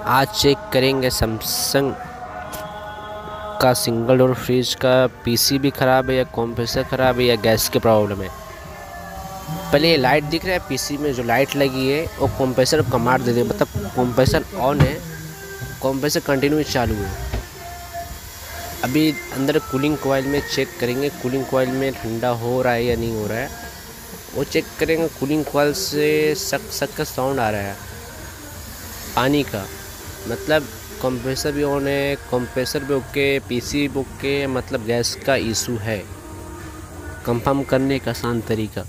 आज चेक करेंगे सैमसंग का सिंगल डोर फ्रिज का पीसी भी ख़राब है या कंप्रेसर ख़राब है या गैस की प्रॉब्लम है। पहले ये लाइट दिख रहा है पीसी में जो लाइट लगी है वो कंप्रेसर को कमांड दे दे, मतलब कंप्रेसर ऑन है, कंप्रेसर कंटिन्यू चालू है। अभी अंदर कूलिंग कॉइल में चेक करेंगे कूलिंग कॉइल में ठंडा हो रहा है या नहीं हो रहा है, वो चेक करेंगे। कूलिंग कॉइल से सक सक का साउंड आ रहा है पानी का, मतलब कंप्रेसर भी ऑन है, कंप्रेसर भी ओके, पीसी भी ओके, मतलब गैस का इशू है। कंफर्म करने का आसान तरीका।